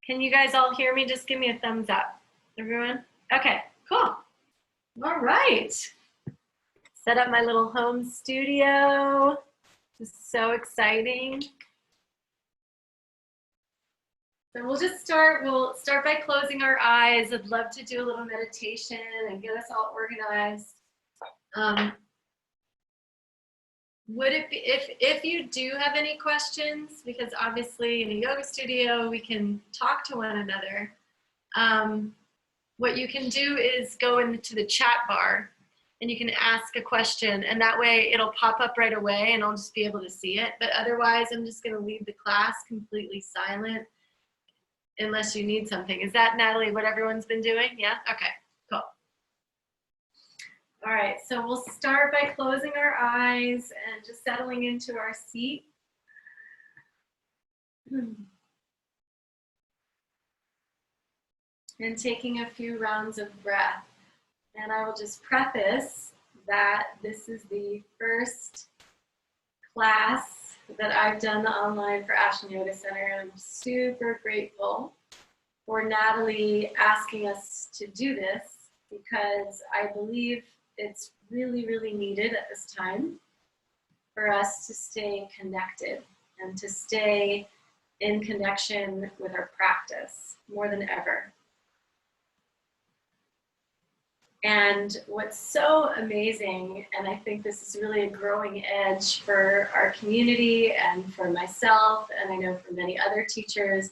Can you guys all hear me? Just give me a thumbs up. Everyone? Okay, cool. All right. Set up my little home studio. This is so exciting. So we'll start by closing our eyes. I'd love to do a little meditation and get us all organized. Would it be, if you do have any questions, because obviously in a yoga studio, we can talk to one another. What you can do is go into the chat bar and you can ask a question, and that way it'll pop up right away and I'll just be able to see it. But otherwise, I'm just gonna leave the class completely silent unless you need something. Is that, Natalie, what everyone's been doing? Yeah, okay, cool. All right, so we'll start by closing our eyes and just settling into our seat. And taking a few rounds of breath. And I will just preface that this is the first class that I've done online for Ashton Yoga Center. I'm super grateful for Natalie asking us to do this because I believe it's really, really needed at this time for us to stay connected and to stay in connection with our practice more than ever. And what's so amazing, and I think this is really a growing edge for our community and for myself, and I know for many other teachers,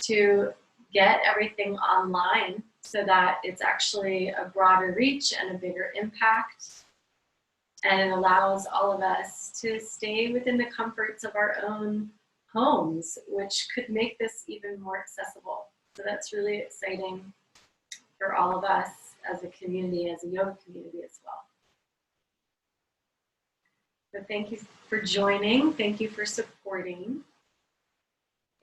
to get everything online so that it's actually a broader reach and a bigger impact. And it allows all of us to stay within the comforts of our own homes, which could make this even more accessible. So that's really exciting for all of us as a community, as a yoga community as well. So thank you for joining. Thank you for supporting.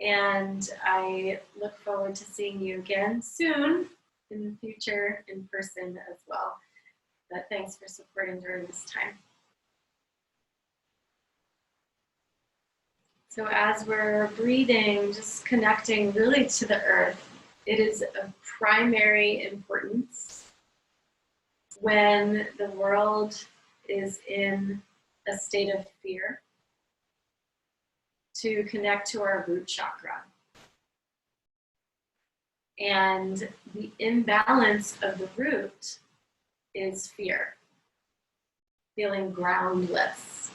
And I look forward to seeing you again soon in the future in person as well. But thanks for supporting during this time. So as we're breathing, just connecting really to the earth, it is of primary importance when the world is in a state of fear to connect to our root chakra. And the imbalance of the root is fear, feeling groundless.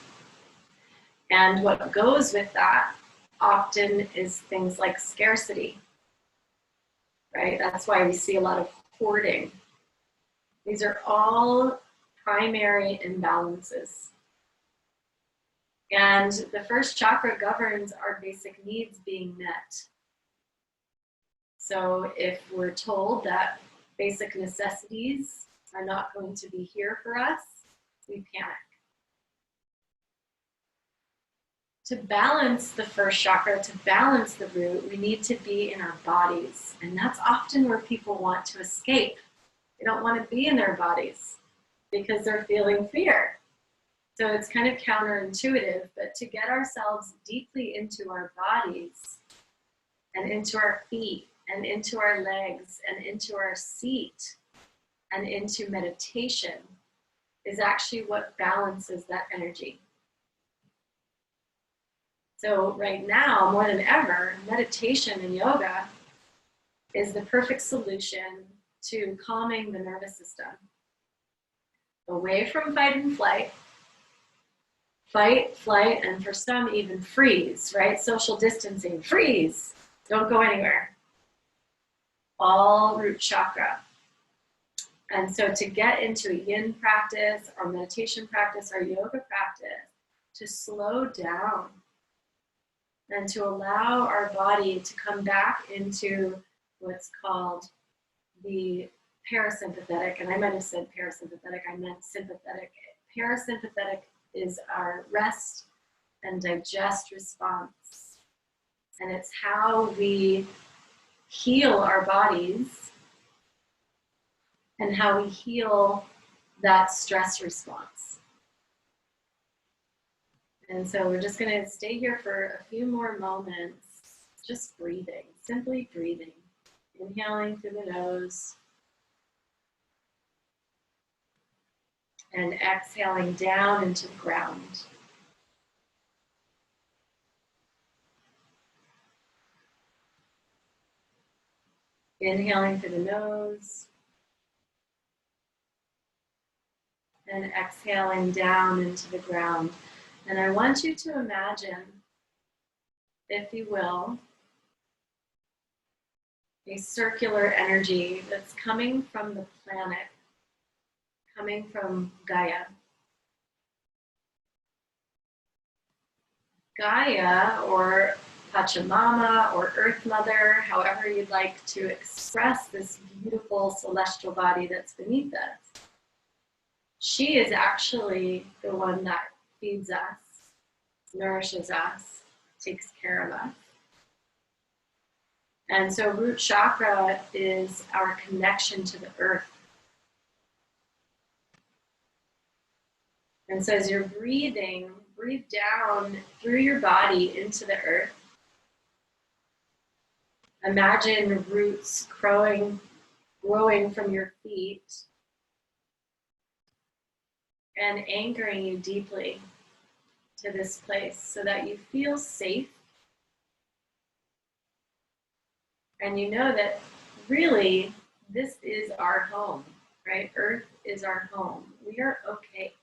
And what goes with that often is things like scarcity, right? That's why we see a lot of hoarding. These are all primary imbalances. And the first chakra governs our basic needs being met. So if we're told that basic necessities are not going to be here for us, we panic. To balance the first chakra, to balance the root, we need to be in our bodies. And that's often where people want to escape. They don't want to be in their bodies because they're feeling fear. So it's kind of counterintuitive, but to get ourselves deeply into our bodies and into our feet and into our legs and into our seat and into meditation is actually what balances that energy. So right now, more than ever, meditation and yoga is the perfect solution to calming the nervous system. Away from fight and flight, fight, flight, and for some even freeze, right? Social distancing, freeze, don't go anywhere. All root chakra. And so to get into a yin practice or meditation practice or yoga practice, to slow down and to allow our body to come back into what's called the parasympathetic, and I might have said parasympathetic, I meant sympathetic. Parasympathetic is our rest and digest response. And it's how we heal our bodies and how we heal that stress response. And so we're just going to stay here for a few more moments just breathing, simply breathing. Inhaling through the nose and exhaling down into the ground. Inhaling through the nose and exhaling down into the ground. And I want you to imagine, if you will, a circular energy that's coming from the planet, coming from Gaia. Gaia, or Pachamama, or Earth Mother, however you'd like to express this beautiful celestial body that's beneath us. She is actually the one that feeds us, nourishes us, takes care of us. And so root chakra is our connection to the earth. And so as you're breathing, breathe down through your body into the earth. Imagine roots growing from your feet and anchoring you deeply to this place so that you feel safe. And you know that really this is our home, right? Earth is our home. We are okay.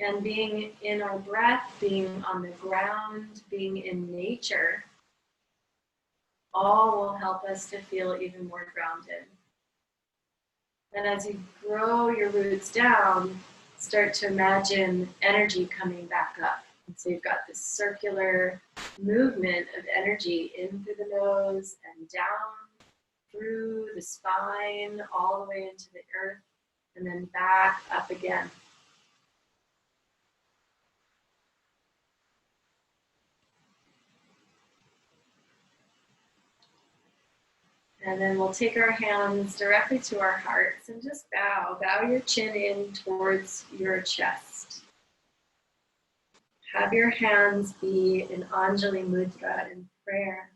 And being in our breath, being on the ground, being in nature, all will help us to feel even more grounded. And as you grow your roots down, start to imagine energy coming back up. And so you've got this circular movement of energy in through the nose and down through the spine, all the way into the earth, and then back up again. And then we'll take our hands directly to our hearts and just bow. Bow your chin in towards your chest. Have your hands be in Anjali Mudra, in prayer.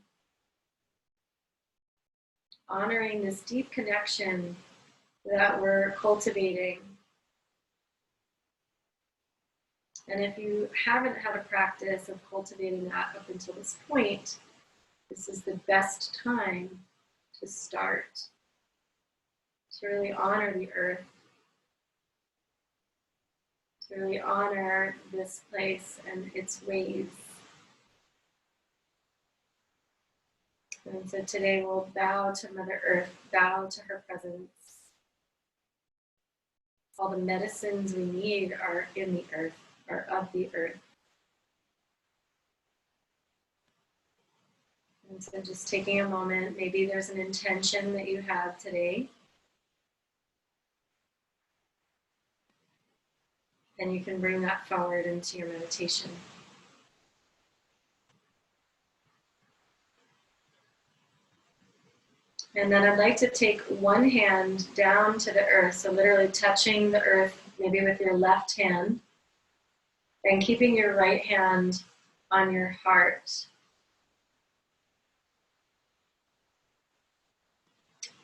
Honoring this deep connection that we're cultivating. And if you haven't had a practice of cultivating that up until this point, this is the best time to start, to really honor the earth, to really honor this place and its ways. And so today we'll bow to Mother Earth, bow to her presence. All the medicines we need are in the earth, are of the earth. And so just taking a moment, maybe there's an intention that you have today. And you can bring that forward into your meditation. And then I'd like to take one hand down to the earth, so literally touching the earth, maybe with your left hand, and keeping your right hand on your heart.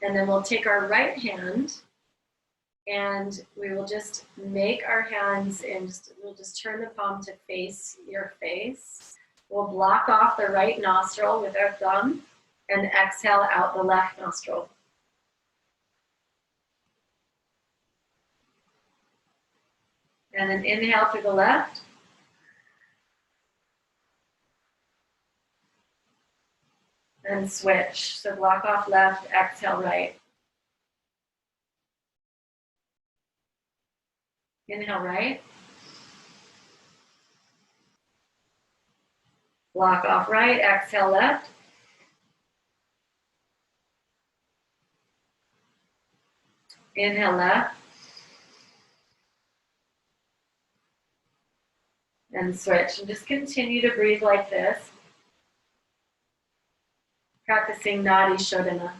And then we'll take our right hand and we will just make our hands and we'll just turn the palm to face your face. We'll block off the right nostril with our thumb and exhale out the left nostril. And then inhale through the left. And switch. So block off left, exhale right. Inhale right. Block off right, exhale left. Inhale left. And switch. And just continue to breathe like this. Practicing Nadi Shodhana.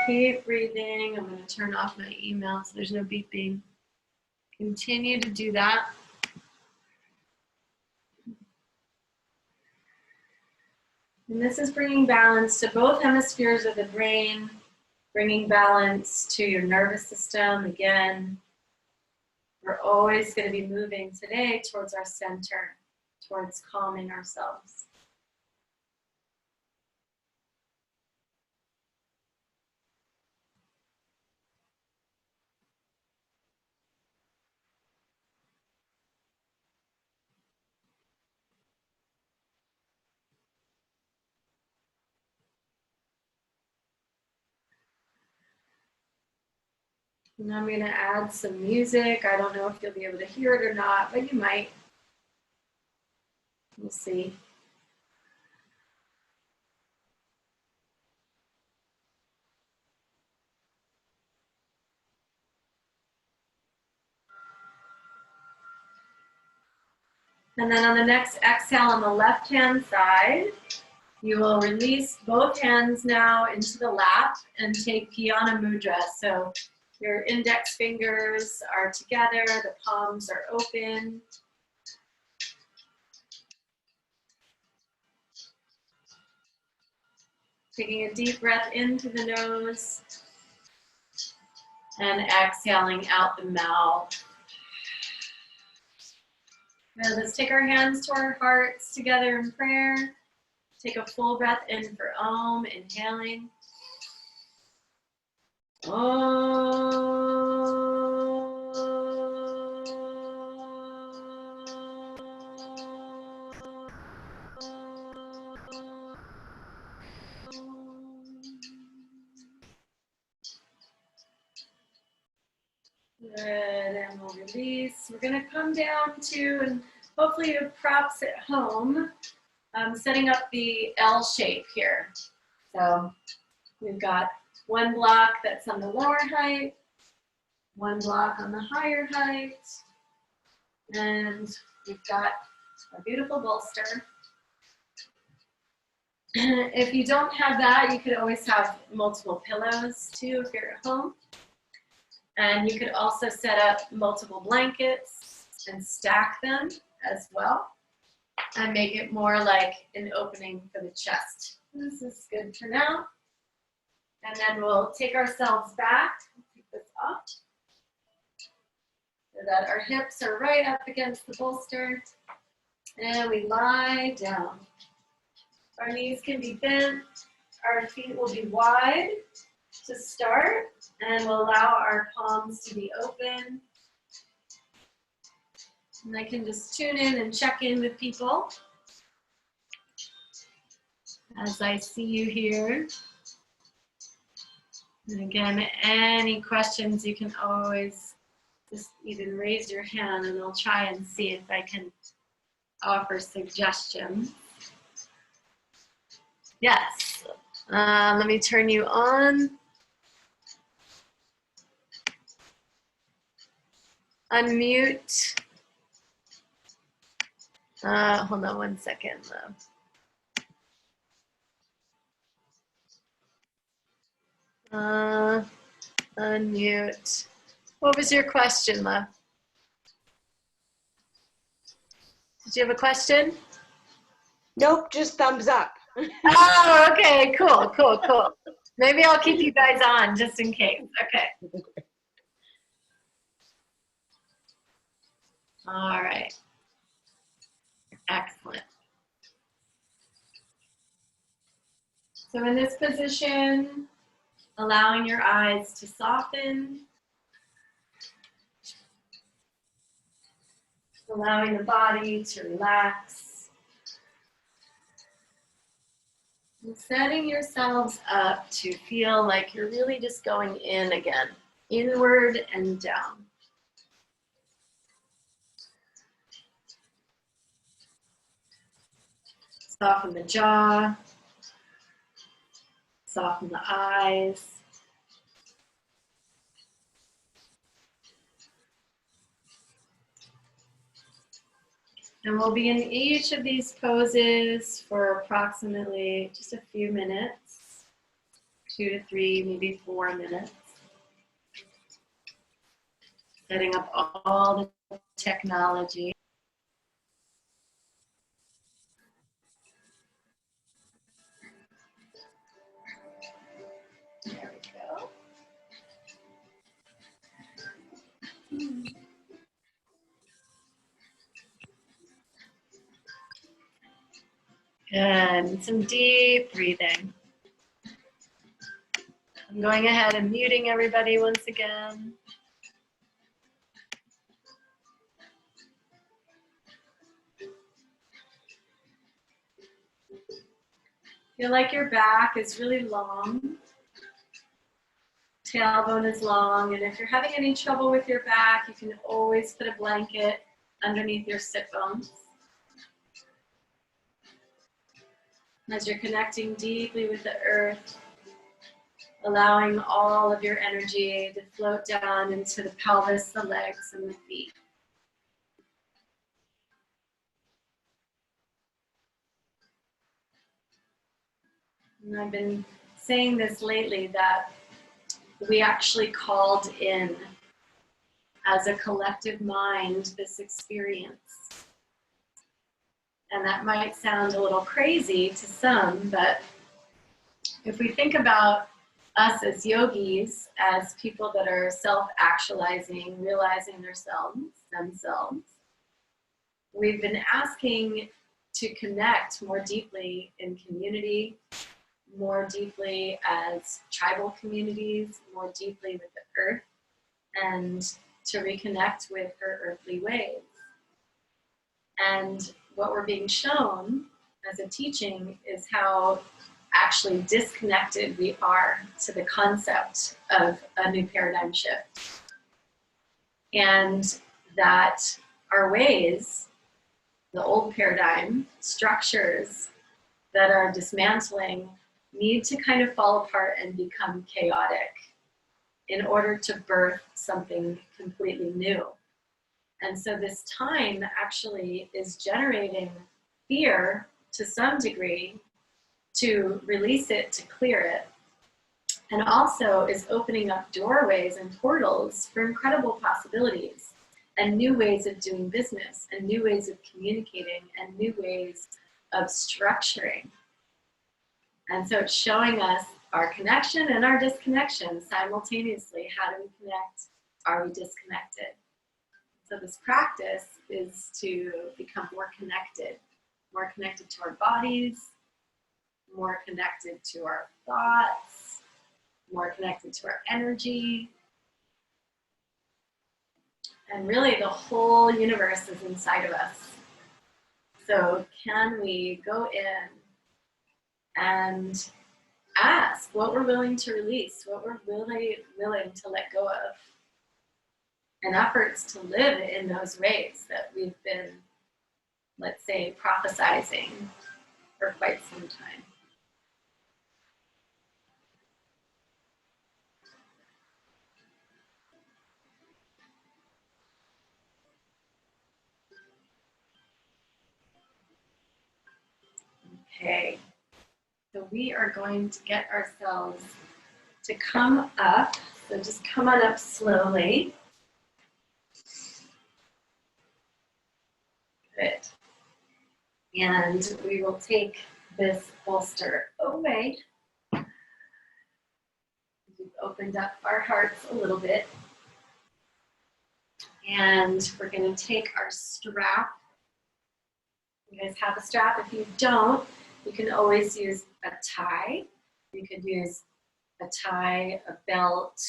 keep breathing. I'm going to turn off my email so there's no beeping. Continue to do that. And this is bringing balance to both hemispheres of the brain, bringing balance to your nervous system. Again, we're always going to be moving today towards our center, towards calming ourselves. And I'm going to add some music. I don't know if you'll be able to hear it or not, but you might. We'll see. And then on the next exhale on the left-hand side, you will release both hands now into the lap and take Piyana Mudra. So your index fingers are together, the palms are open. Taking a deep breath into the nose and exhaling out the mouth. Now let's take our hands to our hearts together in prayer. Take a full breath in for Om, inhaling. Good, and we'll release. We're going to come down to, and hopefully you have props at home, setting up the L shape here. So we've got one block that's on the lower height, one block on the higher height, and we've got a beautiful bolster. If you don't have that, you could always have multiple pillows too if you're at home. And you could also set up multiple blankets and stack them as well and make it more like an opening for the chest. This is good for now. And then we'll take ourselves back, take this up, so that our hips are right up against the bolster. And we lie down. Our knees can be bent, our feet will be wide to start, and we'll allow our palms to be open. And I can just tune in and check in with people as I see you here. And again, any questions, you can always just even raise your hand and I'll try and see if I can offer suggestions. Yes, let me turn you on. Unmute. Hold on one second though. Unmute. What was your question, love? Did you have a question? Nope, just thumbs up. Oh, okay, cool, cool, cool. Maybe I'll keep you guys on just in case. Okay. All right. Excellent. So in this position, allowing your eyes to soften, allowing the body to relax, and setting yourselves up to feel like you're really just going in again, inward and down. Soften the jaw, soften the eyes. And we'll be in each of these poses for approximately just a few minutes. 2 to 3, maybe 4 minutes. Setting up all the technology. There we go. Good. Some deep breathing. I'm going ahead and muting everybody once again. Feel like your back is really long. Tailbone is long, and if you're having any trouble with your back, you can always put a blanket underneath your sit bones. As you're connecting deeply with the earth, allowing all of your energy to float down into the pelvis, the legs, and the feet. And I've been saying this lately that we actually called in as a collective mind this experience. And that might sound a little crazy to some, but if we think about us as yogis, as people that are self-actualizing, realizing themselves, we've been asking to connect more deeply in community, more deeply as tribal communities, more deeply with the earth, and to reconnect with her earthly ways. And what we're being shown as a teaching is how actually disconnected we are to the concept of a new paradigm shift. And that our ways, the old paradigm structures that are dismantling, need to kind of fall apart and become chaotic in order to birth something completely new. And so this time actually is generating fear to some degree, to release it, to clear it, and also is opening up doorways and portals for incredible possibilities and new ways of doing business and new ways of communicating and new ways of structuring. And so it's showing us our connection and our disconnection simultaneously. How do we connect? Are we disconnected? So this practice is to become more connected to our bodies, more connected to our thoughts, more connected to our energy. And really the whole universe is inside of us. So can we go in and ask what we're willing to release, what we're really willing to let go of, and efforts to live in those ways that we've been, let's say, prophesizing for quite some time. Okay, so we are going to get ourselves to come up. So just come on up slowly. Good. And we will take this bolster away. We've opened up our hearts a little bit. And we're going to take our strap. You guys have a strap. If you don't, you can always use a tie. You could use a tie, a belt,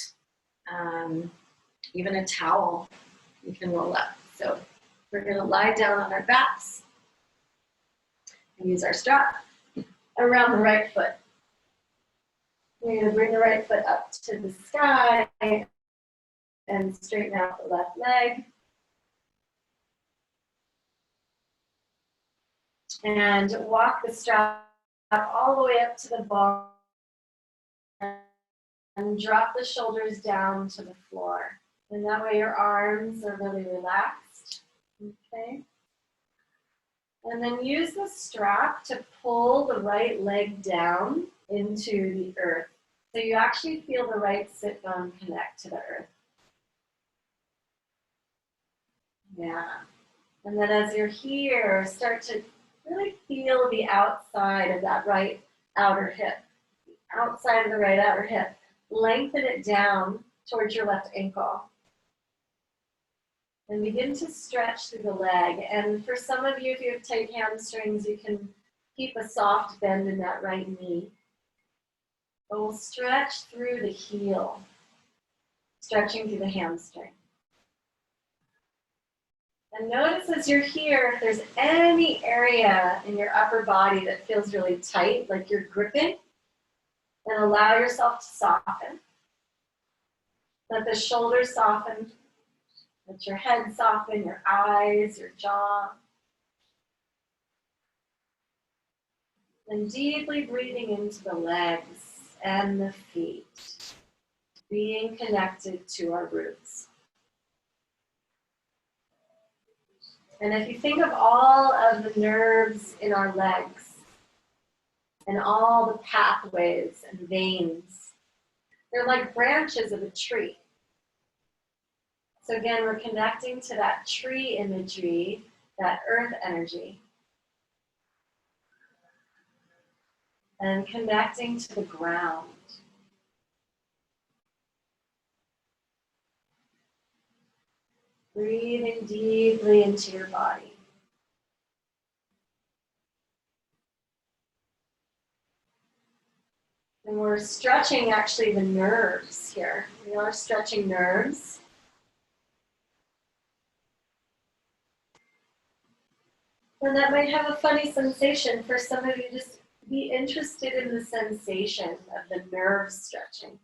even a towel you can roll up. So we're going to lie down on our backs and use our strap around the right foot. We're going to bring the right foot up to the sky and straighten out the left leg. And walk the strap all the way up to the bar and drop the shoulders down to the floor. And that way your arms are really relaxed. Okay. And then use the strap to pull the right leg down into the earth. So you actually feel the right sit bone connect to the earth. Yeah. And then as you're here, start to really feel the outside of that right outer hip. Outside of the right outer hip. Lengthen it down towards your left ankle. And begin to stretch through the leg. And for some of you, if you have tight hamstrings, you can keep a soft bend in that right knee. But we'll stretch through the heel, stretching through the hamstring. And notice as you're here, if there's any area in your upper body that feels really tight, like you're gripping, then allow yourself to soften. Let the shoulders soften. Let your head soften, your eyes, your jaw. And deeply breathing into the legs and the feet, being connected to our roots. And if you think of all of the nerves in our legs and all the pathways and veins, they're like branches of a tree. So again, we're connecting to that tree imagery, that earth energy, and connecting to the ground. Breathing deeply into your body. And we're stretching actually the nerves here. We are stretching nerves. And that might have a funny sensation for some of you. Just be interested in the sensation of the nerve stretching.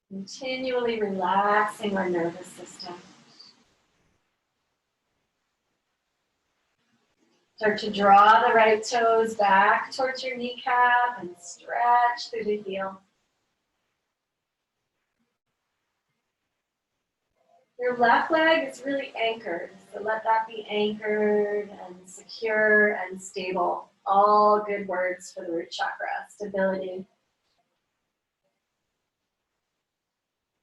Continually relaxing our nervous system. Start to draw the right toes back towards your kneecap and stretch through the heel. Your left leg is really anchored, so let that be anchored and secure and stable. All good words for the root chakra, stability.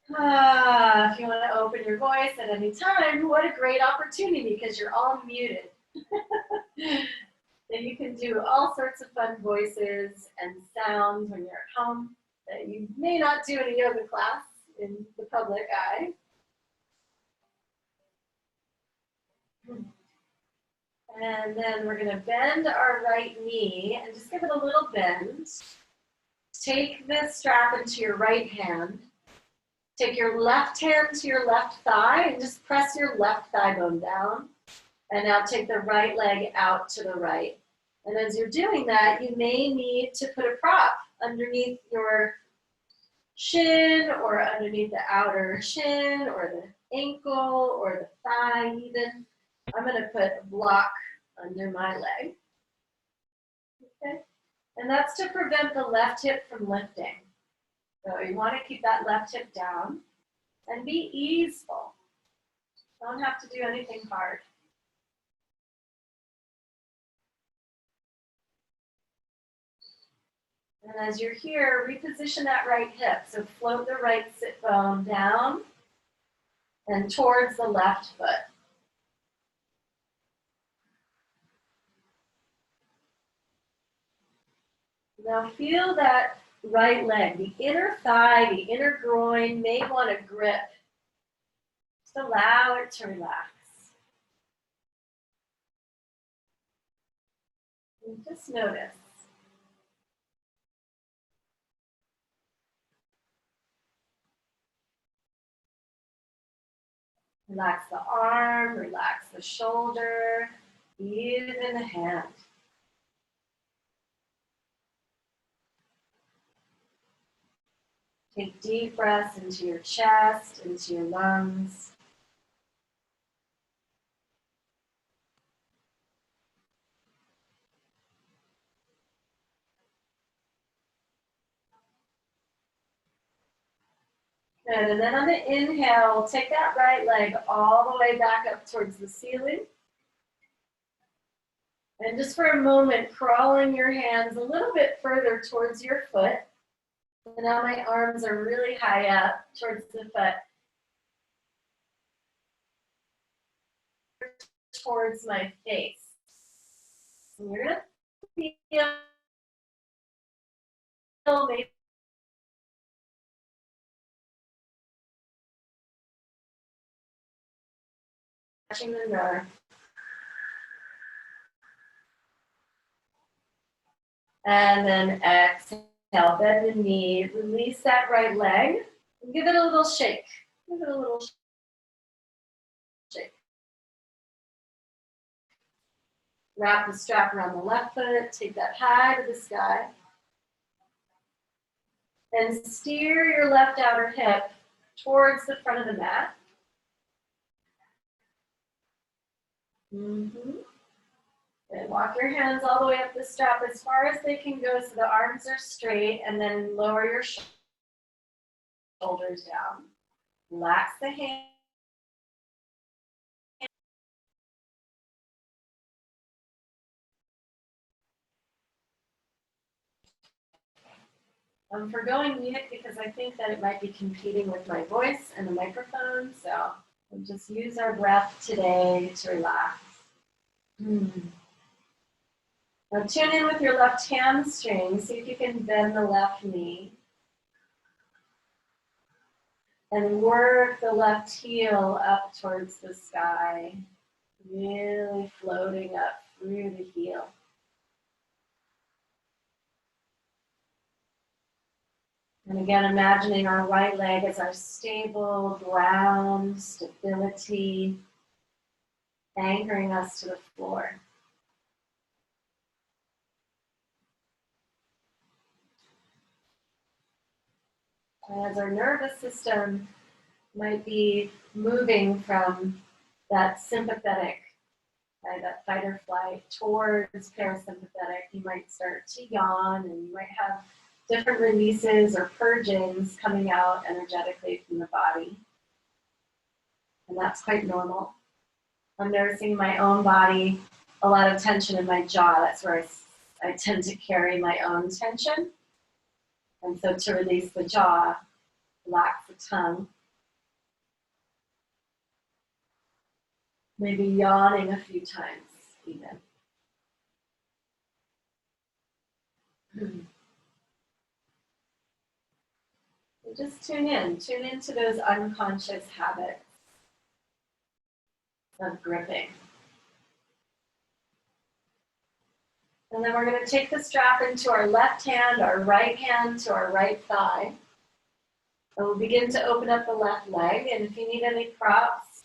If you want to open your voice at any time, what a great opportunity because you're all muted. Then you can do all sorts of fun voices and sounds when you're at home that you may not do in a yoga class in the public eye. And then we're going to bend our right knee and just give it a little bend. Take the strap into your right hand. Take your left hand to your left thigh and just press your left thigh bone down. And now take the right leg out to the right. And as you're doing that, you may need to put a prop underneath your shin or underneath the outer shin or the ankle or the thigh even. I'm going to put a block under my leg. Okay? And that's to prevent the left hip from lifting. So you want to keep that left hip down and be easeful. Don't have to do anything hard. And as you're here, reposition that right hip. So float the right sit bone down and towards the left foot. Now feel that right leg, the inner thigh, the inner groin may want to grip. Just allow it to relax. And just notice. Relax the arm, relax the shoulder, even the hand. Take deep breaths into your chest, into your lungs. Good, and then on the inhale, we'll take that right leg all the way back up towards the ceiling. And just for a moment, crawling your hands a little bit further towards your foot. And now my arms are really high up towards the foot. Towards my face. And you're going to feel maybe touching the mirror. And then exhale, bend the knee, release that right leg, and give it a little shake. Give it a little shake. Wrap the strap around the left foot, take that high to the sky. And steer your left outer hip towards the front of the mat. And walk your hands all the way up the strap as far as they can go so the arms are straight, and then lower your shoulders down. Relax the hands. I'm forgoing mute because I think that it might be competing with my voice and the microphone, so we'll just use our breath today to relax. Now tune in with your left hamstring, see if you can bend the left knee. And work the left heel up towards the sky, really floating up through the heel. And again, imagining our right leg as our stable ground, stability, anchoring us to the floor. As our nervous system might be moving from that sympathetic, that fight or flight, towards parasympathetic, you might start to yawn, and you might have different releases or purgings coming out energetically from the body. And that's quite normal. I'm noticing my own body, a lot of tension in my jaw. That's where I tend to carry my own tension. And so to release the jaw, relax the tongue. Maybe yawning a few times even. Just tune into those unconscious habits of gripping. And then we're going to take the strap into our left hand, our right hand to our right thigh. And we'll begin to open up the left leg. And if you need any props,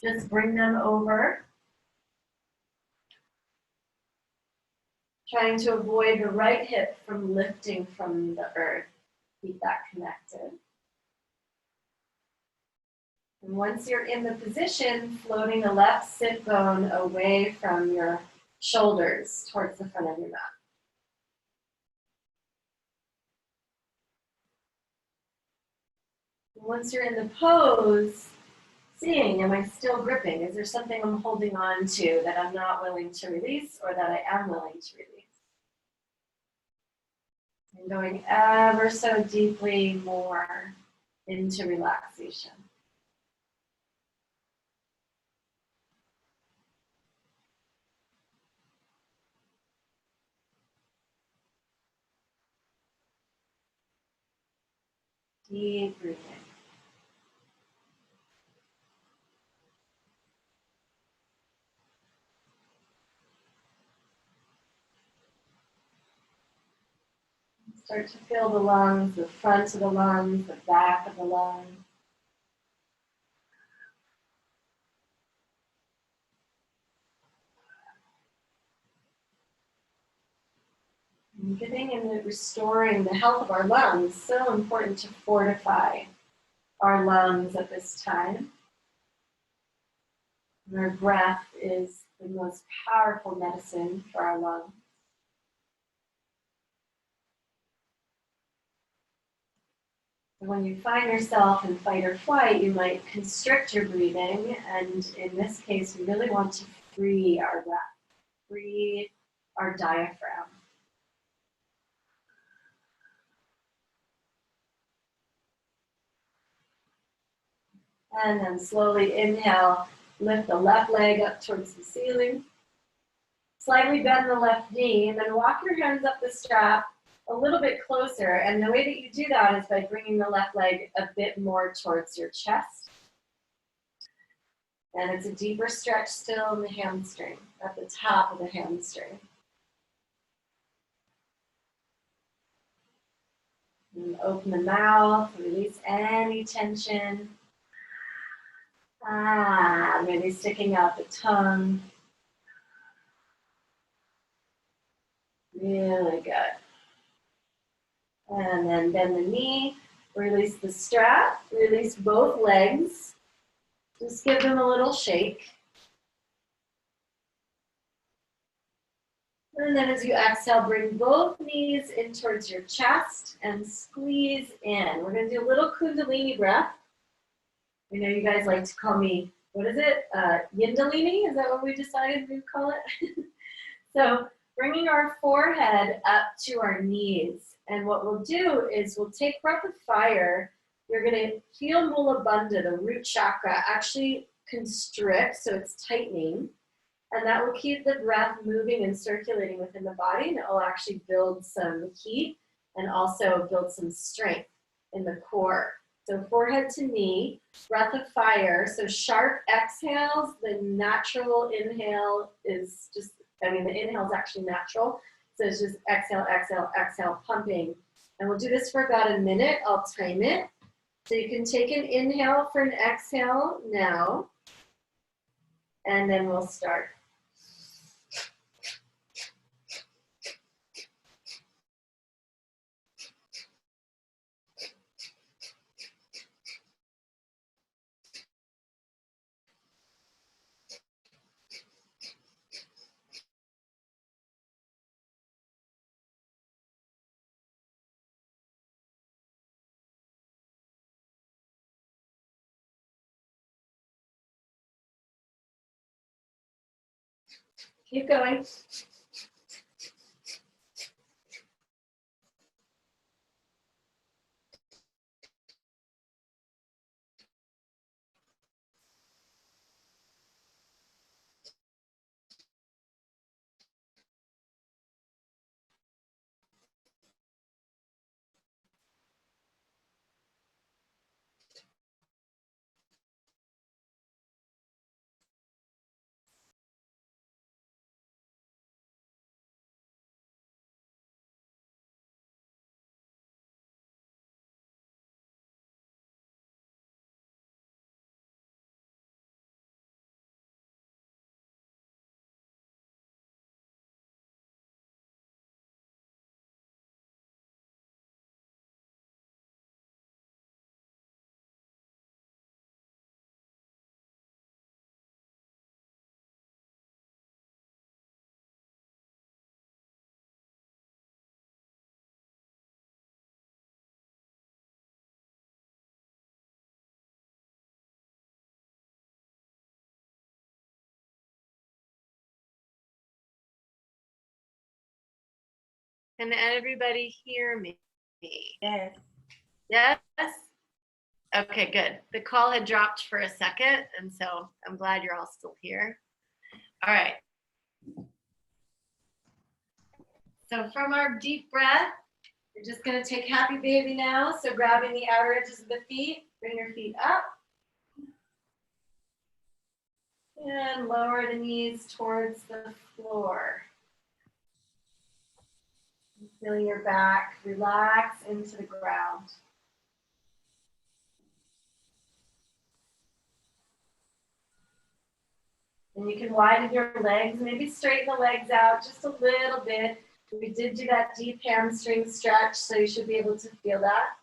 just bring them over. Trying to avoid the right hip from lifting from the earth. Keep that connected. And once you're in the position, floating the left sit bone away from your shoulders towards the front of your mat. Once you're in the pose, seeing, am I still gripping? Is there something I'm holding on to that I'm not willing to release or that I am willing to release? And going ever so deeply more into relaxation. Deep breathing. Start to feel the lungs, the front of the lungs, the back of the lungs. And getting and restoring the health of our lungs, so important to fortify our lungs at this time. And our breath is the most powerful medicine for our lungs. When you find yourself in fight or flight, you might constrict your breathing, and in this case, we really want to free our breath. free our diaphragm. And then slowly inhale, lift the left leg up towards the ceiling. Slightly bend the left knee, and then walk your hands up the strap a little bit closer. And the way that you do that is by bringing the left leg a bit more towards your chest. And it's a deeper stretch still in the hamstring, at the top of the hamstring. And open the mouth, release any tension. Maybe sticking out the tongue. Really good. And then bend the knee, release the strap, release both legs. Just give them a little shake. And then as you exhale, bring both knees in towards your chest and squeeze in. We're going to do a little Kundalini breath. I know you guys like to call me, what is it? Yindalini? Is that what we decided we'd call it? So bringing our forehead up to our knees. And what we'll do is we'll take breath of fire. You're going to feel Mula Bandha, the root chakra, actually constrict, so it's tightening. And that will keep the breath moving and circulating within the body, and it will actually build some heat and also build some strength in the core. So forehead to knee, breath of fire. So sharp exhales, the natural inhale is just, the inhale is actually natural. So it's just exhale, exhale, exhale, pumping. And we'll do this for about a minute. I'll time it. So you can take an inhale for an exhale now. And then we'll start. Keep going. Can everybody hear me? Yes. Yes? Okay, good. The call had dropped for a second, and so I'm glad you're all still here. All right. So from our deep breath, we're just going to take happy baby now. So grabbing the outer edges of the feet, bring your feet up. And lower the knees towards the floor. Feel your back relax into the ground. And you can widen your legs, maybe straighten the legs out just a little bit. We did do that deep hamstring stretch, so you should be able to feel that.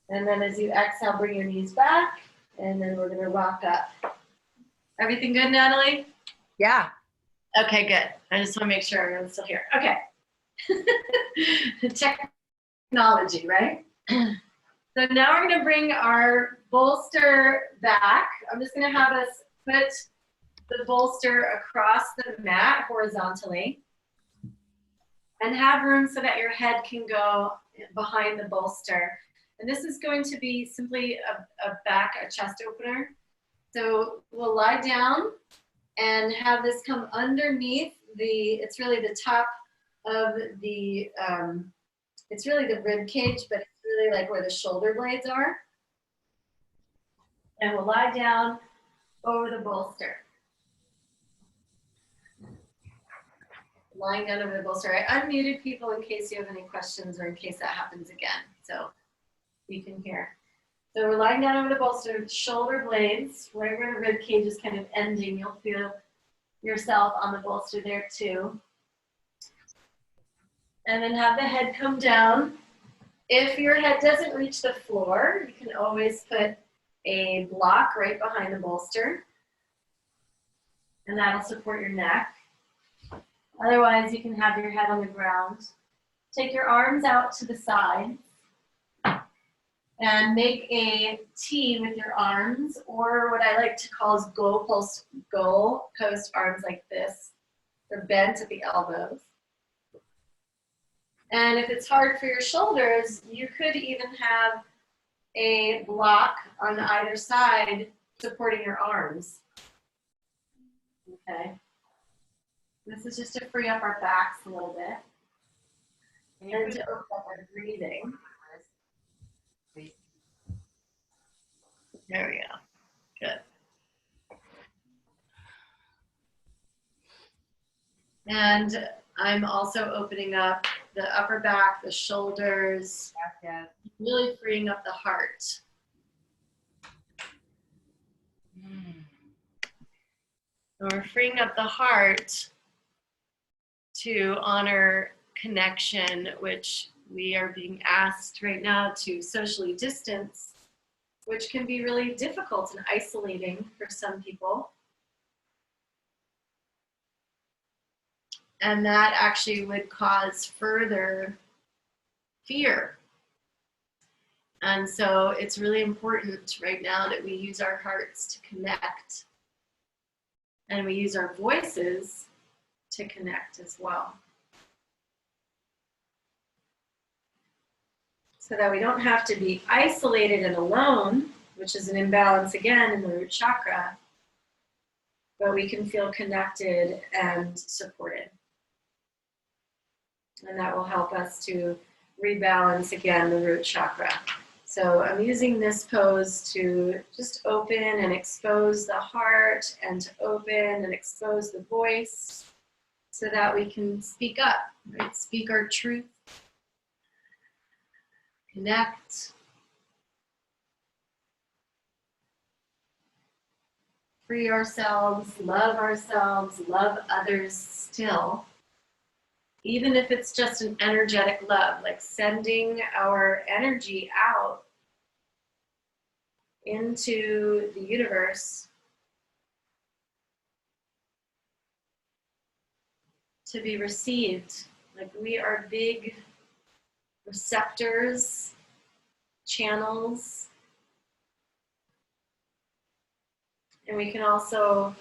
And then as you exhale, bring your knees back, and then we're gonna rock up. Everything good, Natalie? Yeah. Okay, good. I just wanna make sure everyone's still here. Okay. Technology, right? So now we're going to bring our bolster back. I'm just going to have us put the bolster across the mat horizontally and have room so that your head can go behind the bolster. And this is going to be simply a chest opener. So we'll lie down and have this come underneath it's really the top of the, it's really the rib cage, but it's really like where the shoulder blades are. And we'll lie down over the bolster. Lying down over the bolster. I unmuted people in case you have any questions or in case that happens again, so you can hear. So we're lying down over the bolster, shoulder blades, right where the rib cage is kind of ending. You'll feel yourself on the bolster there too. And then have the head come down. If your head doesn't reach the floor, you can always put a block right behind the bolster, and that'll support your neck. Otherwise, you can have your head on the ground. Take your arms out to the side and make a T with your arms, or what I like to call is goal post arms like this. They're bent at the elbows. And if it's hard for your shoulders, you could even have a block on either side supporting your arms. Okay. This is just to free up our backs a little bit and to open up our breathing. There we go. Good. And I'm also opening up the upper back, the shoulders, really freeing up the heart. So we're freeing up the heart to honor connection, which we are being asked right now to socially distance, which can be really difficult and isolating for some people. And that actually would cause further fear. And so it's really important right now that we use our hearts to connect. And we use our voices to connect as well. So that we don't have to be isolated and alone, which is an imbalance again in the root chakra, but we can feel connected and supported. And that will help us to rebalance again the root chakra. So I'm using this pose to just open and expose the heart and to open and expose the voice so that we can speak up, right? Speak our truth, connect, free ourselves, love others still. Even if it's just an energetic love, like sending our energy out into the universe to be received. Like we are big receptors, channels, and we can also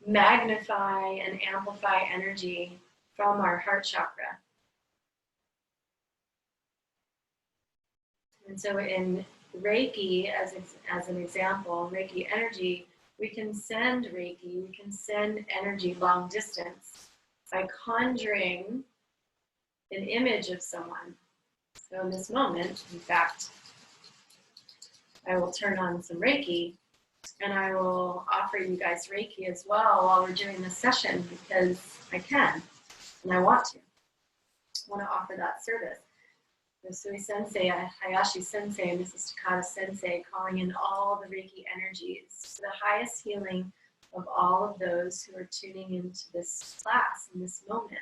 magnify and amplify energy from our heart chakra. And so in Reiki, as an example, Reiki energy, we can send Reiki, we can send energy long distance by conjuring an image of someone. So in this moment, in fact, I will turn on some Reiki and I will offer you guys Reiki as well while we're doing this session because I can. And I want to offer that service. Sui Sensei, Hayashi Sensei, and Mrs. Takata Sensei calling in all the Reiki energies for the highest healing of all of those who are tuning into this class in this moment.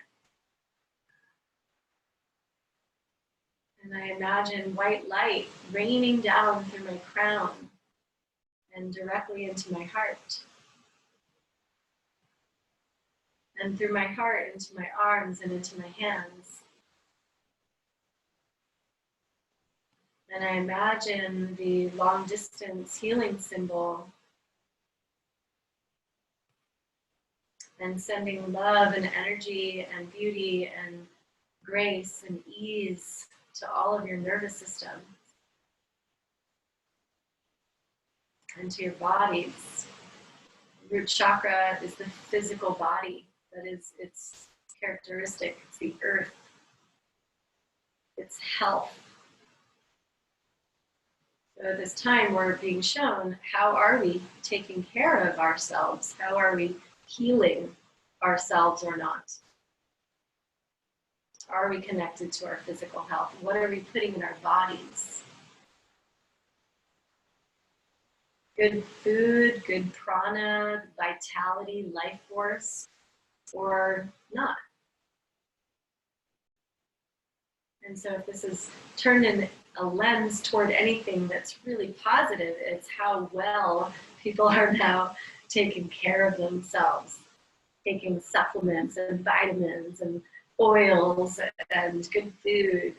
And I imagine white light raining down through my crown and directly into my heart. And through my heart, into my arms and into my hands. And I imagine the long distance healing symbol and sending love and energy and beauty and grace and ease to all of your nervous system and to your bodies. Root chakra is the physical body. That is its characteristic. It's the earth. It's health. So at this time, we're being shown, how are we taking care of ourselves? How are we healing ourselves or not? Are we connected to our physical health? What are we putting in our bodies? Good food, good prana, vitality, life force, or not? And so if this is turned in a lens toward anything that's really positive, it's how well people are now taking care of themselves, taking supplements and vitamins and oils and good food,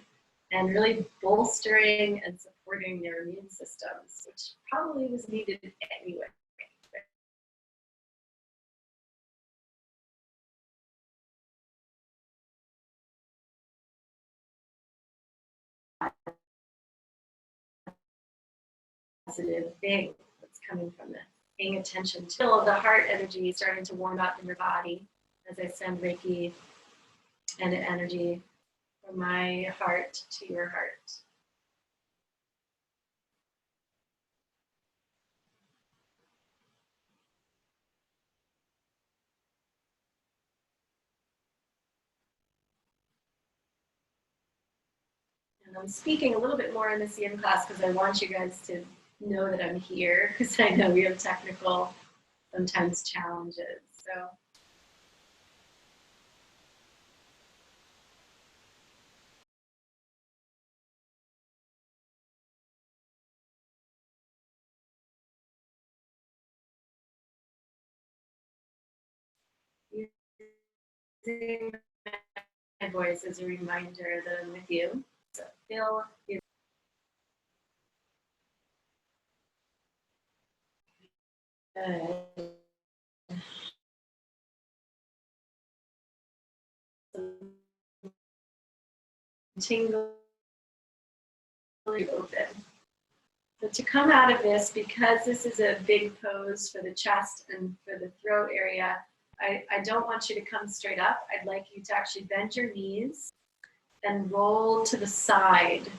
and really bolstering and supporting their immune systems, which probably was needed anyway. Positive thing that's coming from this. Paying attention to the heart energy starting to warm up in your body as I send Reiki and energy from my heart to your heart. And I'm speaking a little bit more in the CM class because I want you guys to know that I'm here, because I know we have technical, sometimes challenges. So using my voice as a reminder that I'm with you. So feel your tingle open. So to come out of this, because this is a big pose for the chest and for the throat area, I don't want you to come straight up. I'd like you to actually bend your knees and roll to the side.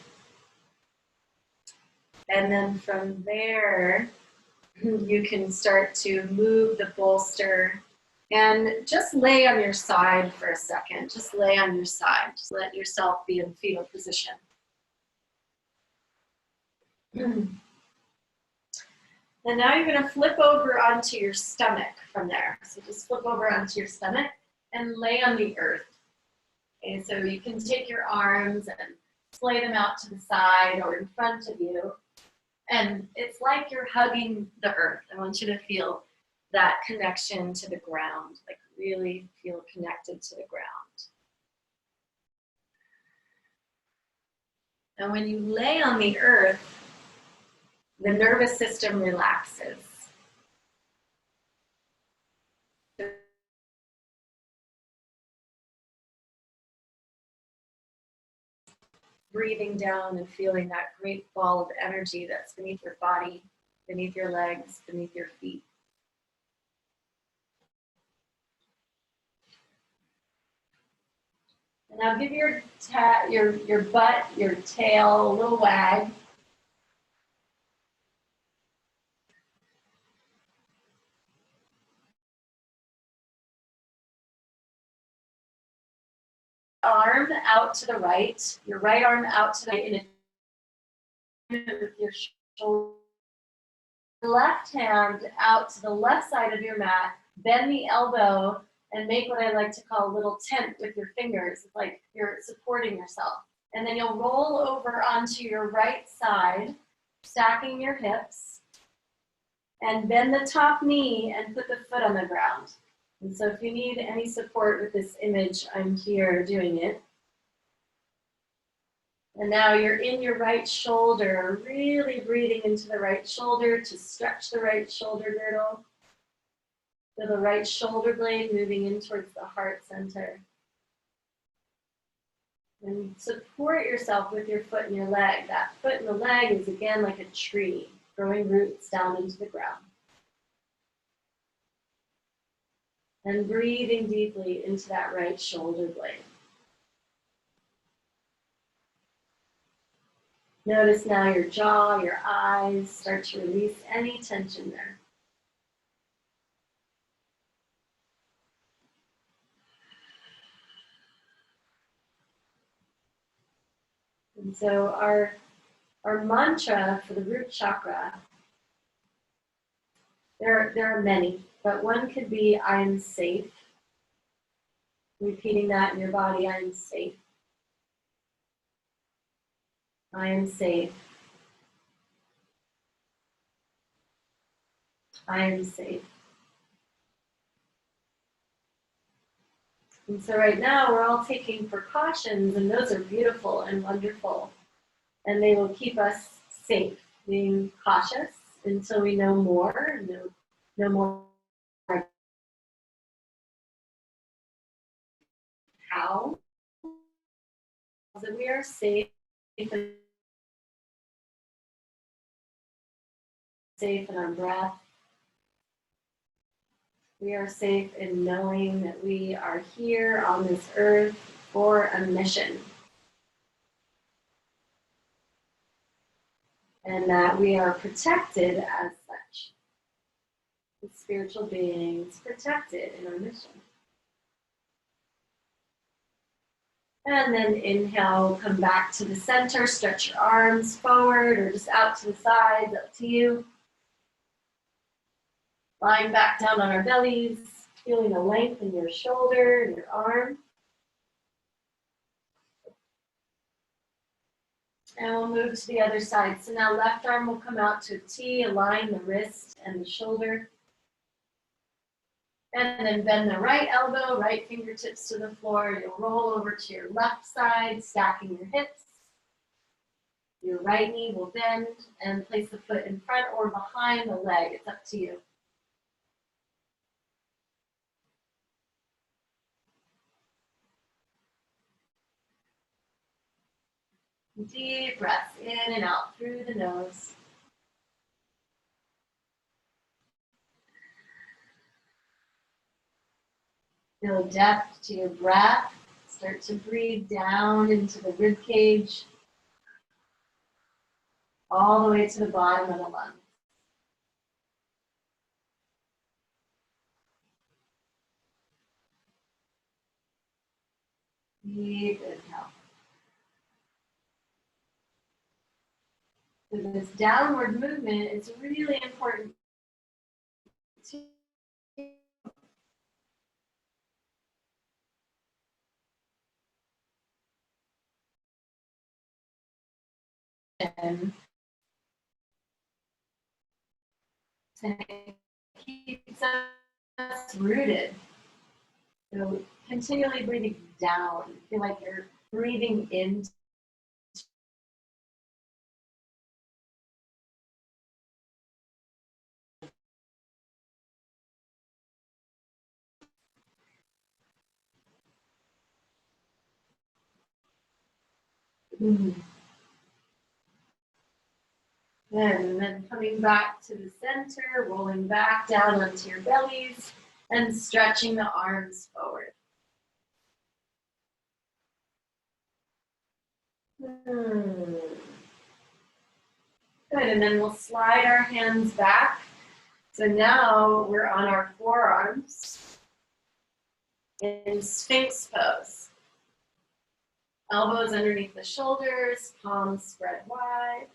And then from there, you can start to move the bolster and just lay on your side for a second. Just lay on your side. Just let yourself be in fetal position. And now you're going to flip over onto your stomach from there. So just flip over onto your stomach and lay on the earth. Okay, so you can take your arms and splay them out to the side or in front of you. And it's like you're hugging the earth. I want you to feel that connection to the ground, like really feel connected to the ground. And when you lay on the earth, the nervous system relaxes. Breathing down and feeling that great ball of energy that's beneath your body, beneath your legs, beneath your feet. And now give your butt, your tail a little wag. Arm out to the right, your right arm out to the right, with your shoulder. Left hand out to the left side of your mat, bend the elbow, and make what I like to call a little tent with your fingers. It's like you're supporting yourself. And then you'll roll over onto your right side, stacking your hips, and bend the top knee and put the foot on the ground. And so if you need any support with this image, I'm here doing it. And now you're in your right shoulder, really breathing into the right shoulder to stretch the right shoulder girdle. Feel the right shoulder blade moving in towards the heart center. And support yourself with your foot and your leg. That foot and the leg is again like a tree, growing roots down into the ground. And breathing deeply into that right shoulder blade. Notice now your jaw, your eyes start to release any tension there. And so our mantra for the root chakra, there are many, but one could be I am safe. Repeating that in your body, I am safe. I am safe. I am safe. And so right now we're all taking precautions, and those are beautiful and wonderful. And they will keep us safe, being cautious until we know more, know more how. So we are safe in our breath. We are safe in knowing that we are here on this earth for a mission. And that we are protected as such. As spiritual beings protected in our mission. And then inhale, come back to the center, stretch your arms forward or just out to the sides, up to you. Lying back down on our bellies, feeling the length in your shoulder and your arm. And we'll move to the other side. So now left arm will come out to a T, align the wrist and the shoulder. And then bend the right elbow, right fingertips to the floor. You'll roll over to your left side, stacking your hips. Your right knee will bend and place the foot in front or behind the leg. It's up to you. Deep breaths in and out through the nose. Feel depth to your breath. Start to breathe down into the rib cage, all the way to the bottom of the lungs. Deep inhale. For this downward movement, it's really important to keep us rooted. So continually breathing down. Feel like you're breathing in. Good. And then coming back to the center, rolling back down onto your bellies and stretching the arms forward. Good, and then we'll slide our hands back. So now we're on our forearms in Sphinx Pose. Elbows underneath the shoulders, palms spread wide.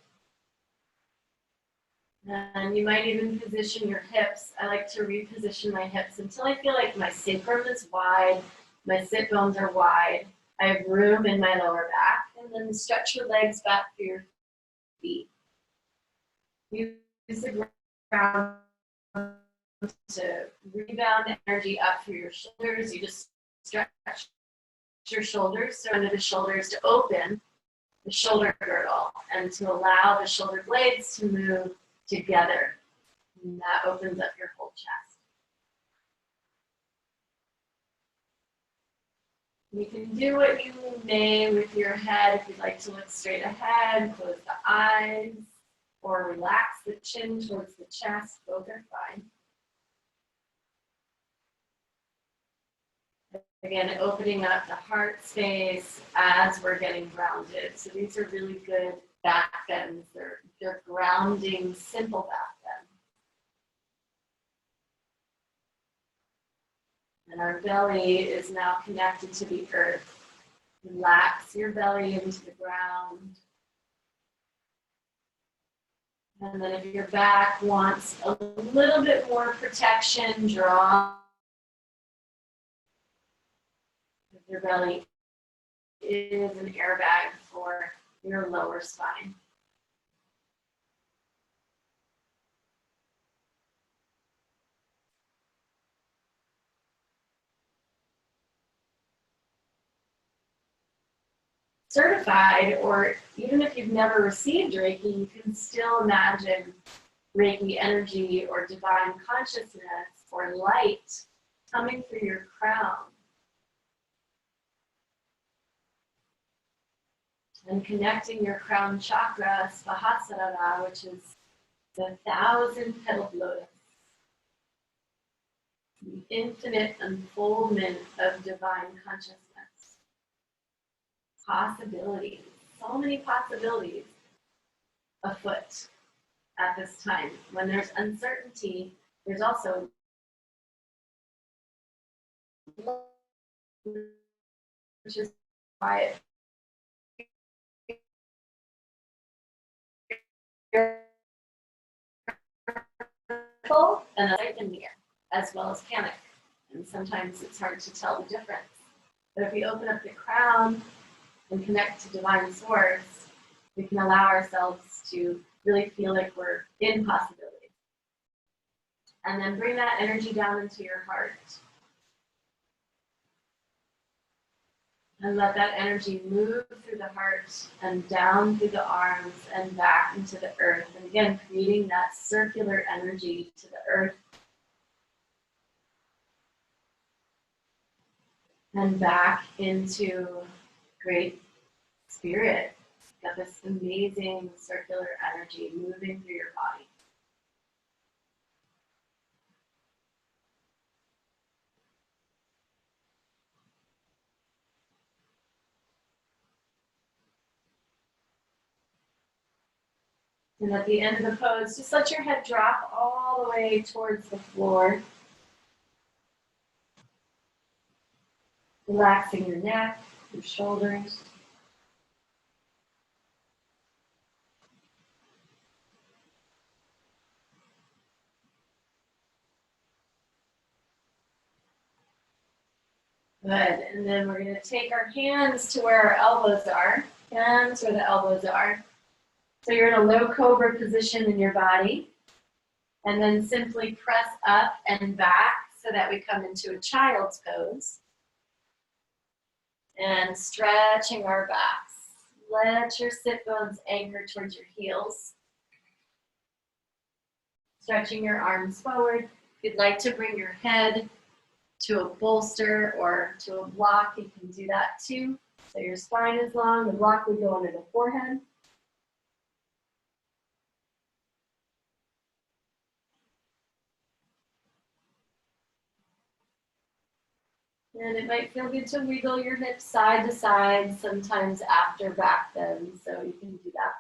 And you might even position your hips. I like to reposition my hips until I feel like my sacrum is wide, my sit bones are wide. I have room in my lower back. And then stretch your legs back through your feet. Use the ground to rebound energy up through your shoulders. You just stretch your shoulders, so under the shoulders to open. the shoulder girdle and to allow the shoulder blades to move together. And that opens up your whole chest. You can do what you may with your head. If you'd like to look straight ahead, close the eyes, or relax the chin towards the chest, both are fine. Again, opening up the heart space as we're getting grounded. So these are really good back bends. They're grounding, simple back bends. And our belly is now connected to the earth. Relax your belly into the ground. And then if your back wants a little bit more protection, draw. Your belly is an airbag for your lower spine. Certified, or even if you've never received Reiki, you can still imagine Reiki energy or divine consciousness or light coming through your crown and connecting your crown chakra, Shavasana, which is the 1,000-petaled lotus, the infinite unfoldment of divine consciousness. Possibilities, so many possibilities afoot at this time. When there's uncertainty, there's also which is quiet. And light in the air, as well as panic. And sometimes it's hard to tell the difference. But if we open up the crown and connect to divine source, we can allow ourselves to really feel like we're in possibility. And then bring that energy down into your heart. And let that energy move through the heart and down through the arms and back into the earth. And again, creating that circular energy to the earth and back into Great Spirit. Got this amazing circular energy moving through your body. And at the end of the pose, just let your head drop all the way towards the floor. Relaxing your neck, your shoulders. Good, and then we're going to take our hands to where our elbows are. Hands where the elbows are. So you're in a low cobra position in your body. And then simply press up and back so that we come into a child's pose. And stretching our backs. Let your sit bones anchor towards your heels. Stretching your arms forward. If you'd like to bring your head to a bolster or to a block, you can do that too. So your spine is long, the block would go under the forehead. And it might feel good to wiggle your hips side to side, sometimes after back bend, so you can do that.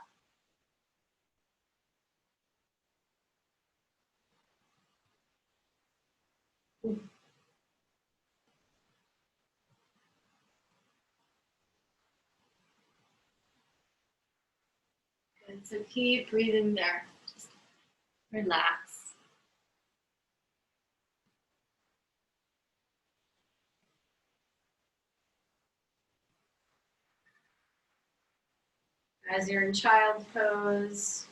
Good, so keep breathing there. Just relax. As you're in child pose,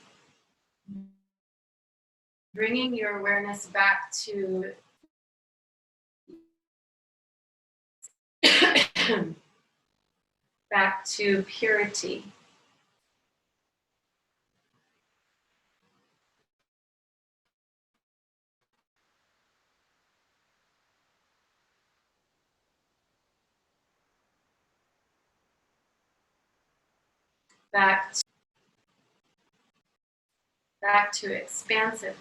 bringing your awareness back to back to purity. back to expansiveness.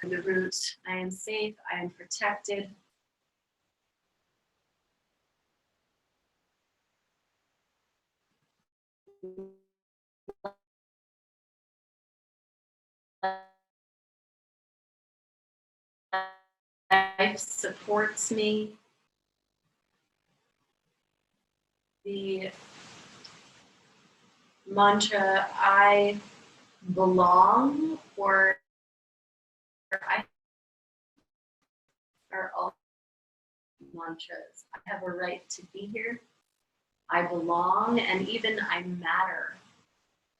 The root, I am safe, I am protected. Life supports me. The mantra, I belong, or I are all mantras. I have a right to be here. I belong, and even I matter.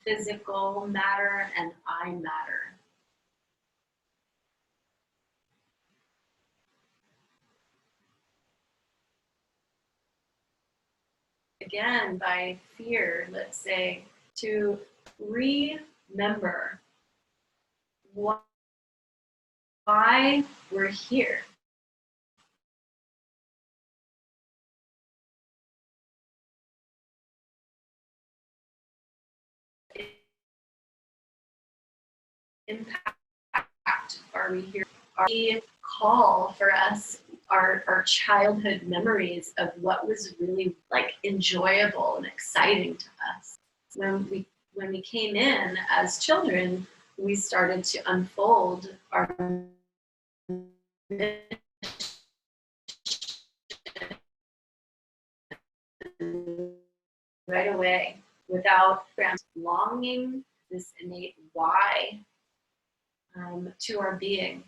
Physical matter and I matter. Again, by fear, let's say, to remember why we're here. Impact are we here? Are we call for us our childhood memories of what was really like enjoyable and exciting to us. When we came in as children, we started to unfold our right away without longing, this innate why to our being.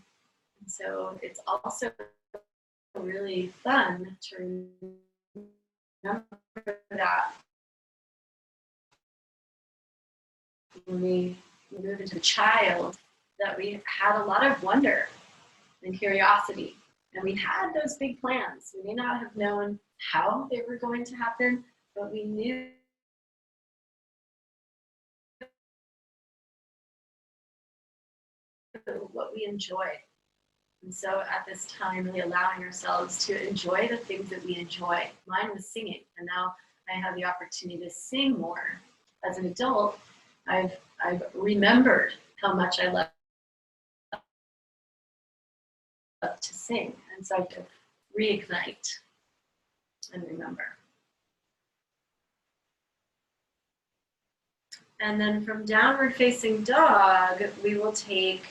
And so it's also really fun to remember that when we move into the child, that we had a lot of wonder and curiosity. And we had those big plans. We may not have known how they were going to happen, but we knew what we enjoyed. And so at this time, really allowing ourselves to enjoy the things that we enjoy. Mine was singing, and now I have the opportunity to sing more. As an adult, I've remembered how much I love to sing, and so I have to reignite and remember. And then from downward facing dog, we will take,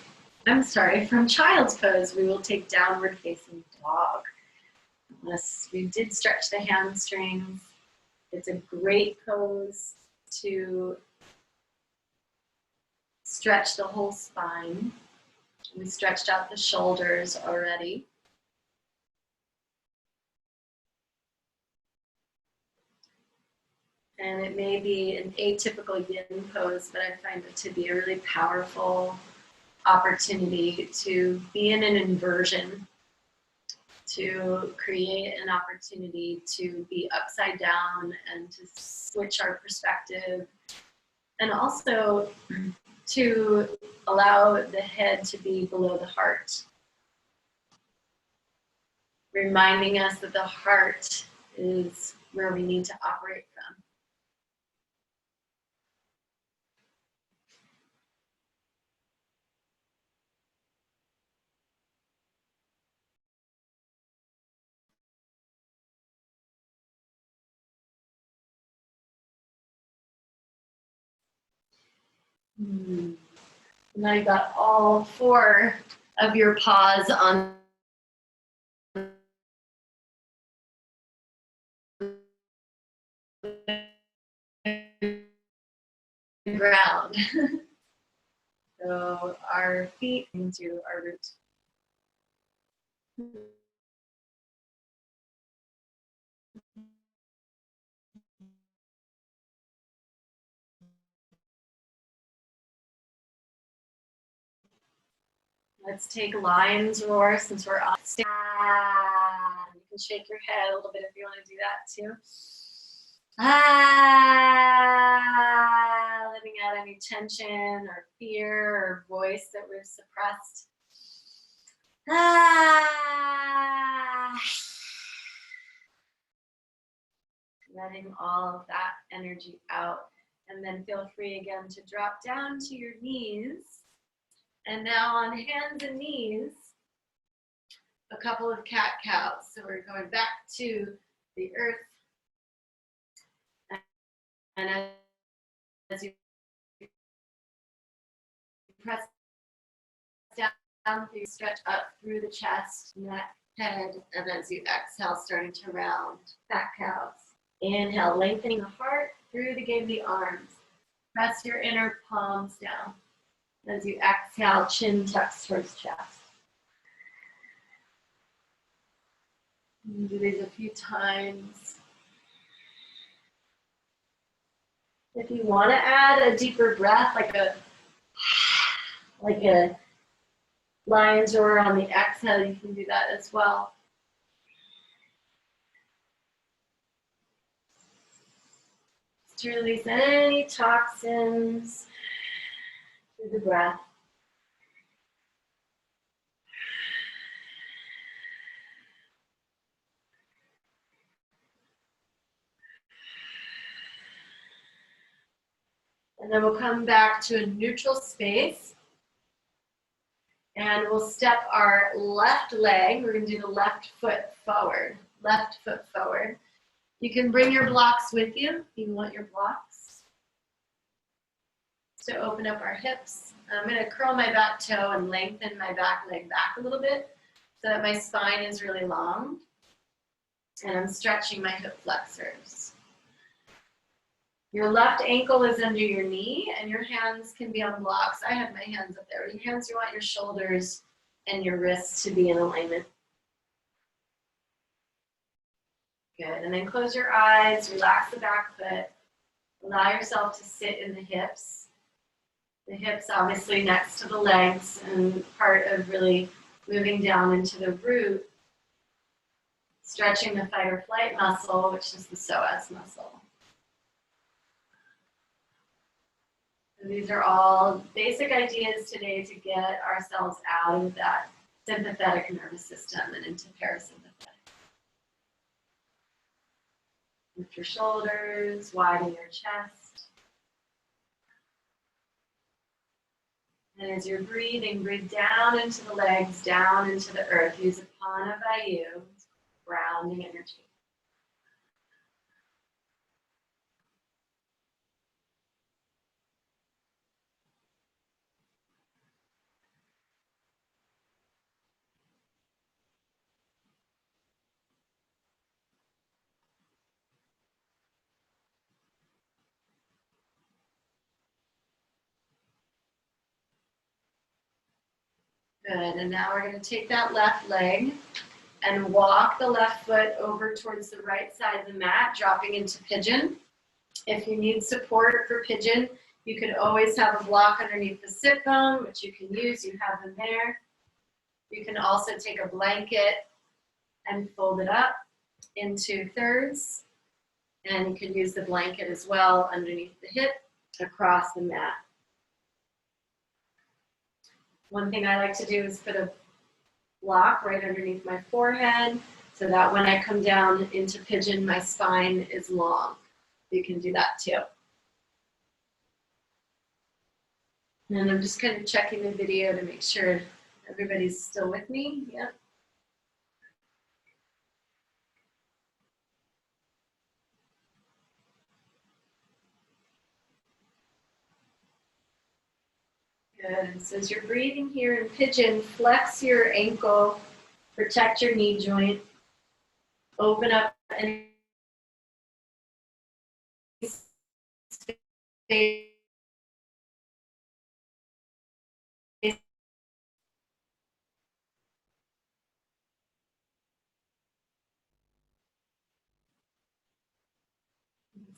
from child's pose, we will take downward facing dog. Unless we did stretch the hamstrings, it's a great pose to stretch the whole spine. We stretched out the shoulders already. And it may be an atypical yin pose, but I find it to be a really powerful opportunity to be in an inversion, to create an opportunity to be upside down and to switch our perspective, and also to allow the head to be below the heart, reminding us that the heart is where we need to operate from. Now you got all 4 of your paws on the ground. So our feet into our root. Let's take lion's roar since we're on stage. You can shake your head a little bit if you want to do that too. Letting out any tension or fear or voice that we've suppressed. Letting all of that energy out. And then feel free again to drop down to your knees. And now on hands and knees, a couple of cat-cows. So we're going back to the earth. And as you press down, you stretch up through the chest, neck, head, and as you exhale, starting to round back cows. Inhale, lengthening the heart through the gate of the arms. Press your inner palms down. As you exhale, chin tucks towards chest. And do these a few times. If you want to add a deeper breath, like a lion's roar on the exhale, you can do that as well. To release any toxins through the breath. And then we'll come back to a neutral space. And we'll step our left leg. We're going to do the left foot forward. Left foot forward. You can bring your blocks with you if you want your blocks. To open up our hips. I'm going to curl my back toe and lengthen my back leg back a little bit so that my spine is really long. And I'm stretching my hip flexors. Your left ankle is under your knee and your hands can be on blocks. I have my hands up there. Your hands, you want your shoulders and your wrists to be in alignment. Good, and then close your eyes, relax the back foot. Allow yourself to sit in the hips. The hips obviously next to the legs and part of really moving down into the root. Stretching the fight or flight muscle, which is the psoas muscle. These are all basic ideas today to get ourselves out of that sympathetic nervous system and into parasympathetic. Lift your shoulders, widen your chest. And as you're breathing, breathe down into the legs, down into the earth. Use Apana Vayu, grounding energy. Good, and now we're going to take that left leg and walk the left foot over towards the right side of the mat, dropping into pigeon. If you need support for pigeon, you could always have a block underneath the sit bone, which you can use, you have them there. You can also take a blanket and fold it up into thirds, and you can use the blanket as well underneath the hip, across the mat. One thing I like to do is put a block right underneath my forehead so that when I come down into pigeon, my spine is long. You can do that too. And I'm just kind of checking the video to make sure everybody's still with me. Yep. Good. So as you're breathing here in pigeon, flex your ankle, protect your knee joint, open up any space.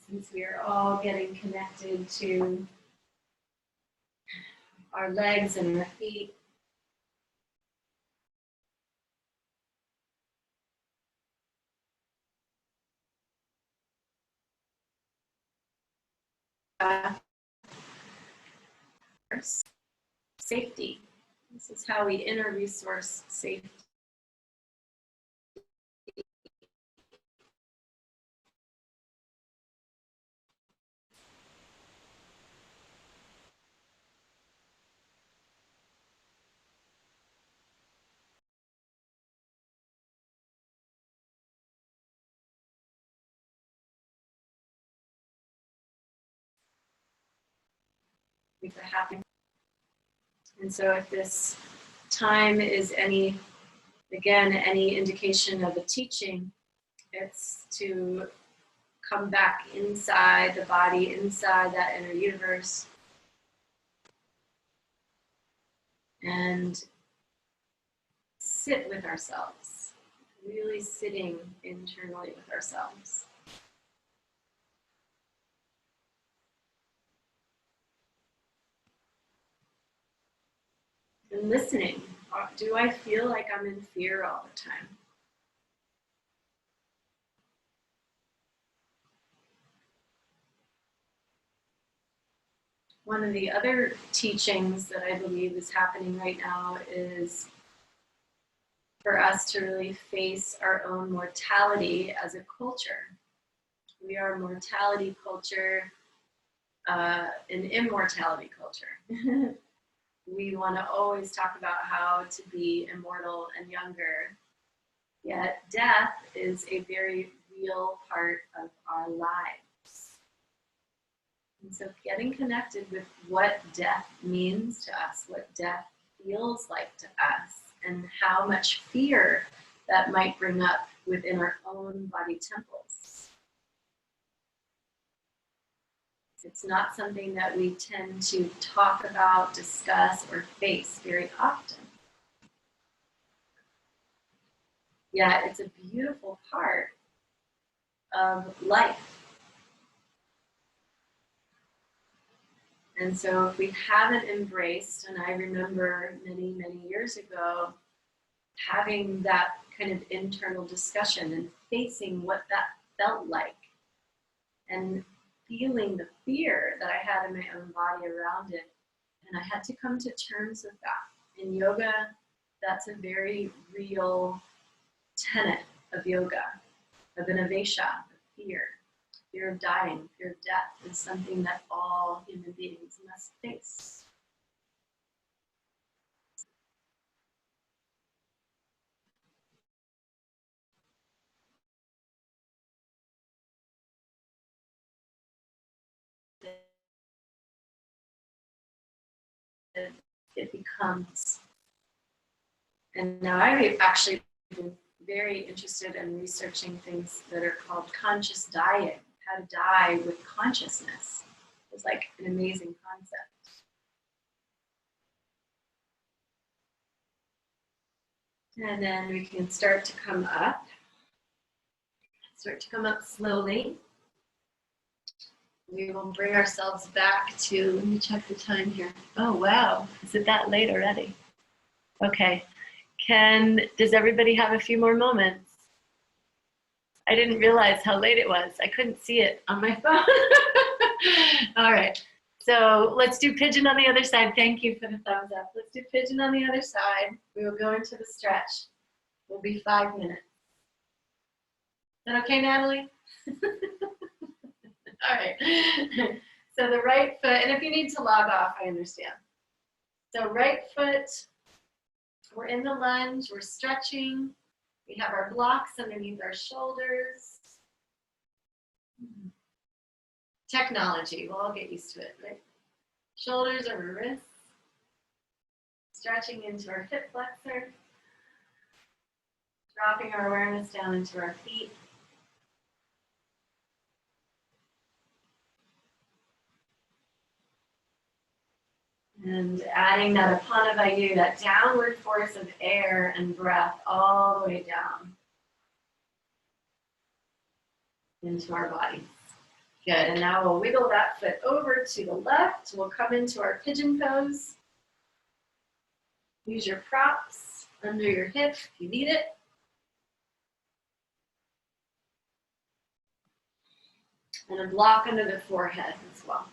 Since we are all getting connected to our legs and our feet. safety. This is how we inner resource safety. With a happy. And so if this time is any indication of a teaching, it's to come back inside the body, inside that inner universe, and sit with ourselves, really sitting internally with ourselves. And listening. Do I feel like I'm in fear all the time? One of the other teachings that I believe is happening right now is for us to really face our own mortality as a culture. We are a mortality culture, an immortality culture. We want to always talk about how to be immortal and younger, yet death is a very real part of our lives. And so getting connected with what death means to us, what death feels like to us, and how much fear that might bring up within our own body temples. It's not something that we tend to talk about, discuss, or face very often. Yet it's a beautiful part of life. And so if we haven't embraced, and I remember many, many years ago, having that kind of internal discussion and facing what that felt like, and feeling the fear that I had in my own body around it. And I had to come to terms with that. In yoga, that's a very real tenet of yoga, of innovesha, of fear. Fear of dying, fear of death is something that all human beings must face. It becomes. And now I've actually been very interested in researching things that are called conscious dying, how to die with consciousness. It's like an amazing concept. And then we can start to come up. Start to come up slowly. We will bring ourselves back to, let me check the time here. Oh, wow. Is it that late already? Okay. Does everybody have a few more moments? I didn't realize how late it was. I couldn't see it on my phone. All right. So let's do pigeon on the other side. Thank you for the thumbs up. Let's do pigeon on the other side. We will go into the stretch. We'll be 5 minutes. Is that okay, Natalie? All right. So the right foot, and if you need to log off, I understand. So right foot, we're in the lunge, we're stretching. We have our blocks underneath our shoulders. Technology, we'll all get used to it, right? Shoulders over wrists. Stretching into our hip flexor. Dropping our awareness down into our feet. And adding that Apana Vayu, that downward force of air and breath all the way down into our bodies. Good, and now we'll wiggle that foot over to the left. We'll come into our pigeon pose. Use your props under your hip if you need it. And a block under the forehead as well.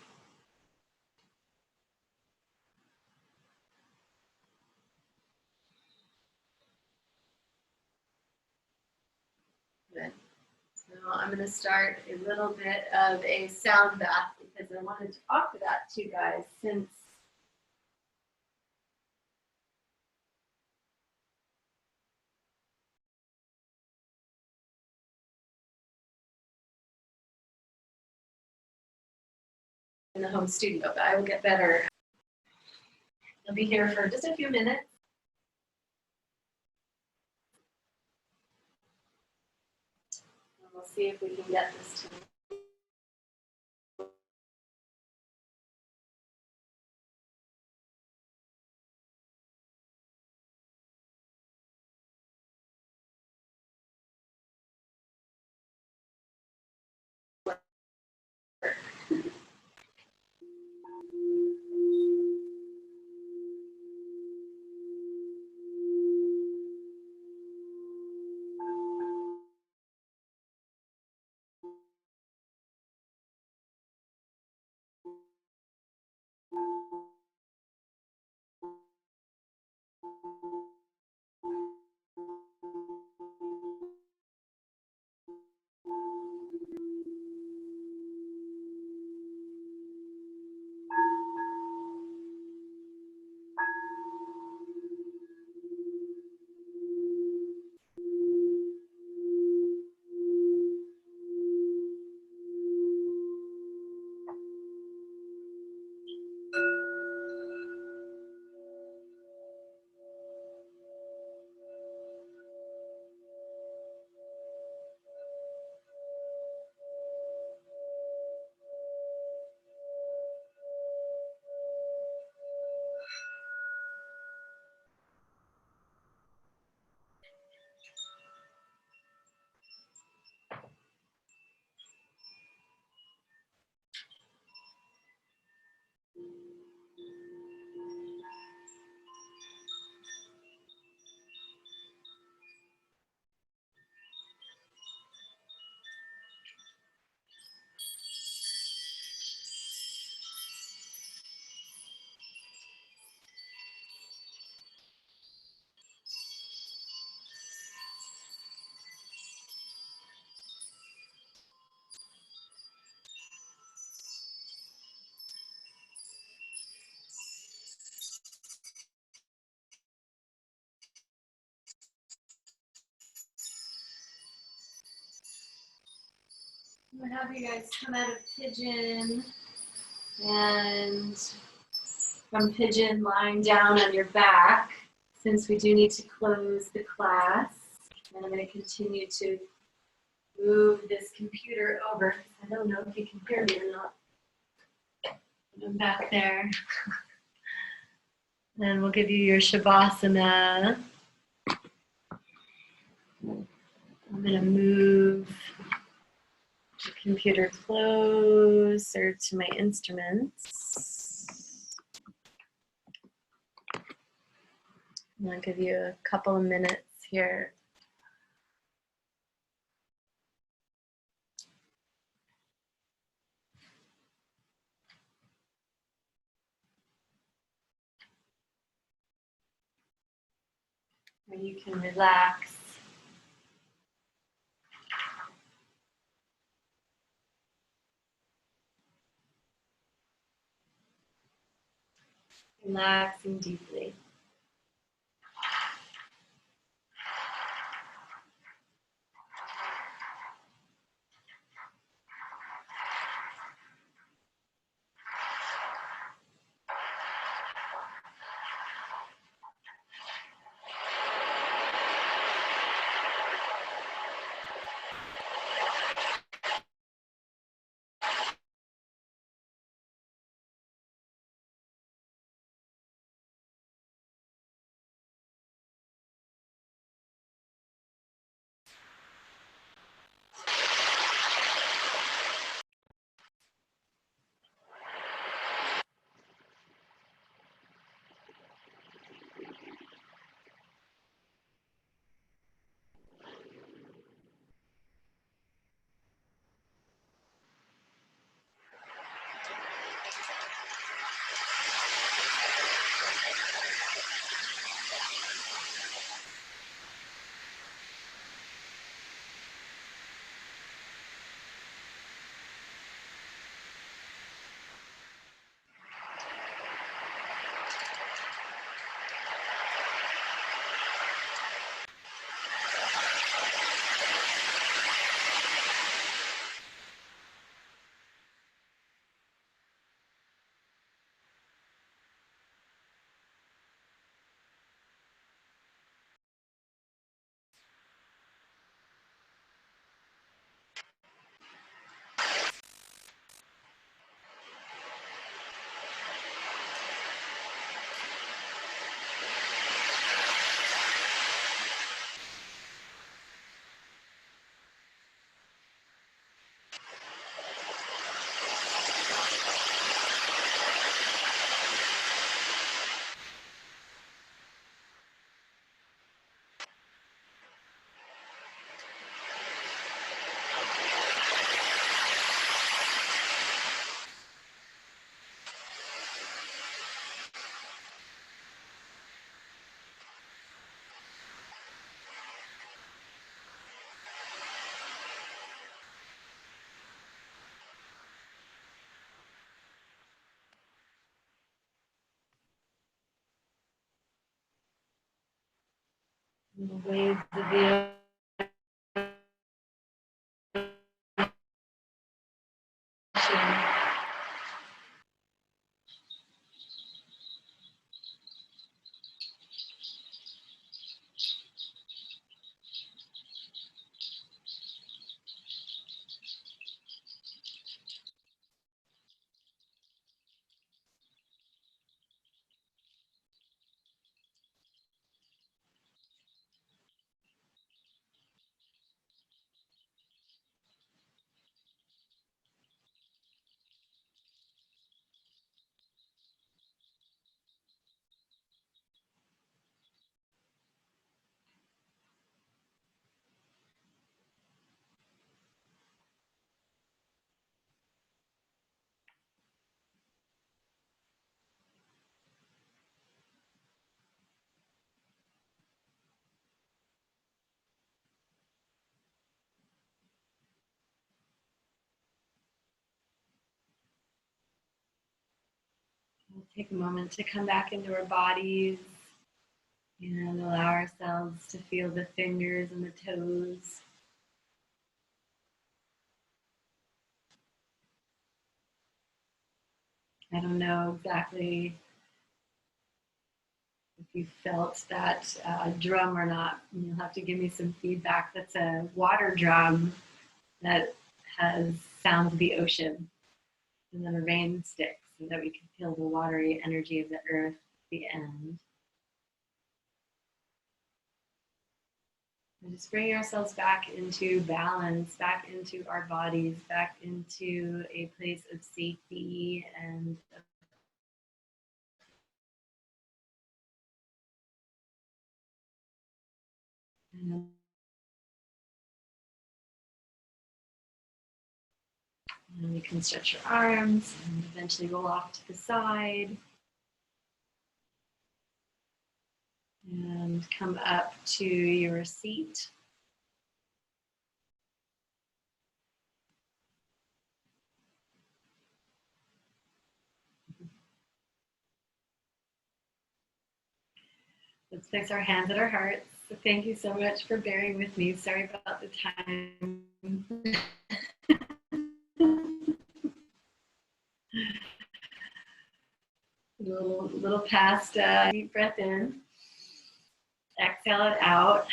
I'm going to start a little bit of a sound bath because I wanted to offer that to you guys since in the home studio, but I will get better. I'll be here for just a few minutes. And we'll see if we can get this to I'm going to have you guys come out of pigeon and from pigeon lying down on your back since we do need to close the class. And I'm going to continue to move this computer over. I don't know if you can hear me or not. I'm back there. And we'll give you your Shavasana. I'm going to move the computer closer to my instruments. I'll give you a couple of minutes here. Where you can relax. Relaxing deeply. And the waves of the ocean. We'll take a moment to come back into our bodies and allow ourselves to feel the fingers and the toes. I don't know exactly if you felt that drum or not. You'll have to give me some feedback. That's a water drum that has sounds of the ocean, and then a rain stick so that we can feel the watery energy of the earth at the end. And just bringing ourselves back into balance, back into our bodies, back into a place of safety and and you can stretch your arms and eventually roll off to the side. And come up to your seat. Let's fix our hands at our hearts. So thank you so much for bearing with me. Sorry about the time. little past deep breath in. Exhale it out.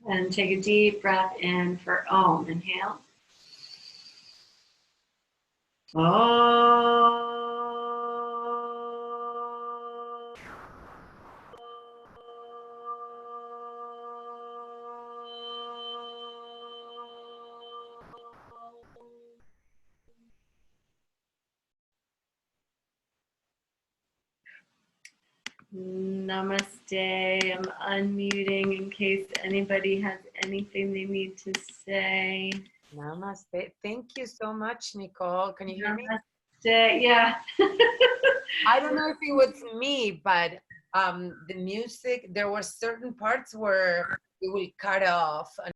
And take a deep breath in for Om. Inhale. Om. Namaste. I'm unmuting in case anybody has anything they need to say. Namaste. Thank you so much, Nicole. Can you hear me? Namaste. Yeah. I don't know if it was me, but the music, there were certain parts where it will cut off.